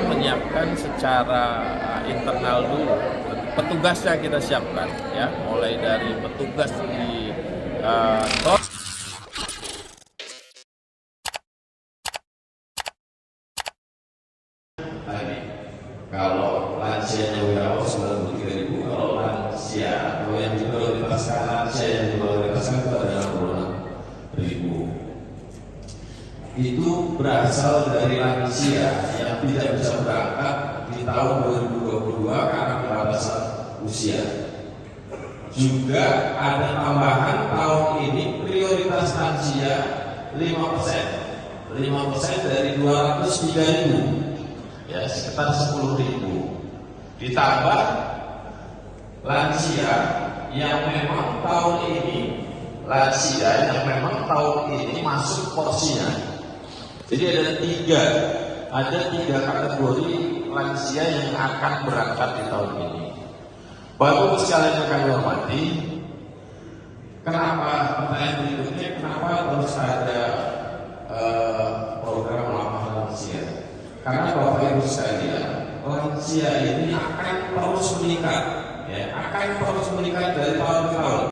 menyiapkan secara internal dulu. Petugasnya kita siapkan, ya, mulai dari petugas di tol. Kalau lansianya WHO 93.000, kalau lansia atau yang diprioritaskan lansia yang diprioritaskan itu adalah 66.000. Itu berasal dari lansia yang tidak bisa berangkat di tahun 2022 karena pembatasan usia. Juga ada tambahan tahun ini prioritas lansia 5%, 5% dari 203.000. Ya, sekitar 10.000. Ditambah lansia yang memang tahun ini masuk porsinya. Jadi ada tiga kategori lansia yang akan berangkat di tahun ini. Bapak sekalian yang kami hormati, pertanyaan berikutnya, kenapa harus ada program ramah lansia? Karena Bapak Ibu sekalian, lansia ini akan terus meningkat, ya, dari tahun ke tahun.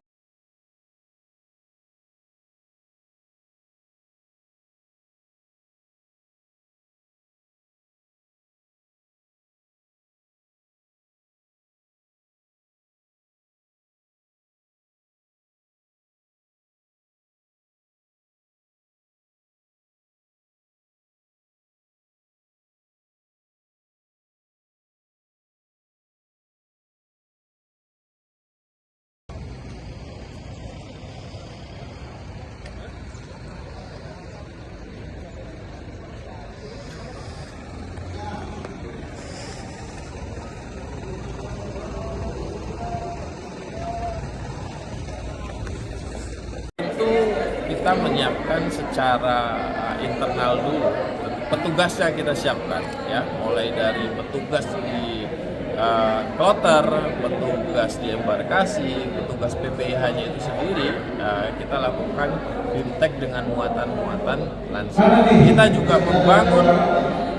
Kita menyiapkan secara internal dulu. Petugasnya kita siapkan, ya, mulai dari petugas di kloter, petugas di embarkasi, petugas PPIH-nya itu sendiri. Kita lakukan bimtek dengan muatan-muatan lansia. Kita juga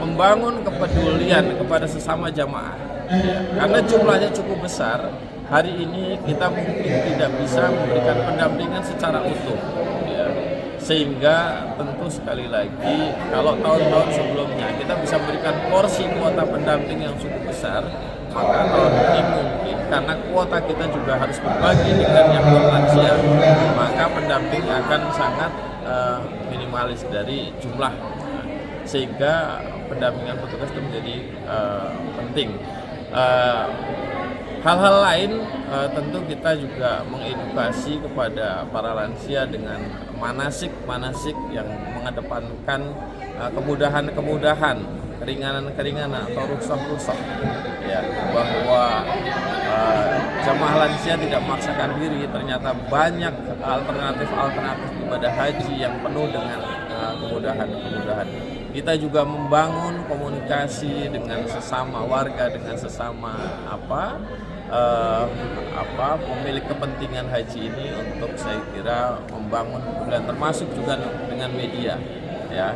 membangun kepedulian kepada sesama jamaah, ya, karena jumlahnya cukup besar. Hari ini kita mungkin tidak bisa memberikan pendampingan secara utuh, ya. Sehingga tentu sekali lagi kalau tahun-tahun sebelumnya kita bisa memberikan porsi kuota pendamping yang cukup besar, maka tahun ini mungkin karena kuota kita juga harus berbagi dengan yang lansia, maka pendamping akan sangat minimalis dari jumlah, sehingga pendampingan petugas itu menjadi penting. Hal-hal lain tentu kita juga mengedukasi kepada para lansia dengan manasik-manasik yang mengedepankan kemudahan-kemudahan, keringanan-keringanan atau rukhsah-rukhsah, ya, bahwa jamaah lansia tidak memaksakan diri. Ternyata banyak alternatif ibadah haji yang penuh dengan kemudahan-kemudahan. Kita juga membangun komunikasi dengan sesama warga, dengan sesama pemilik kepentingan haji ini untuk, saya kira, membangun kemudian termasuk juga dengan media, ya.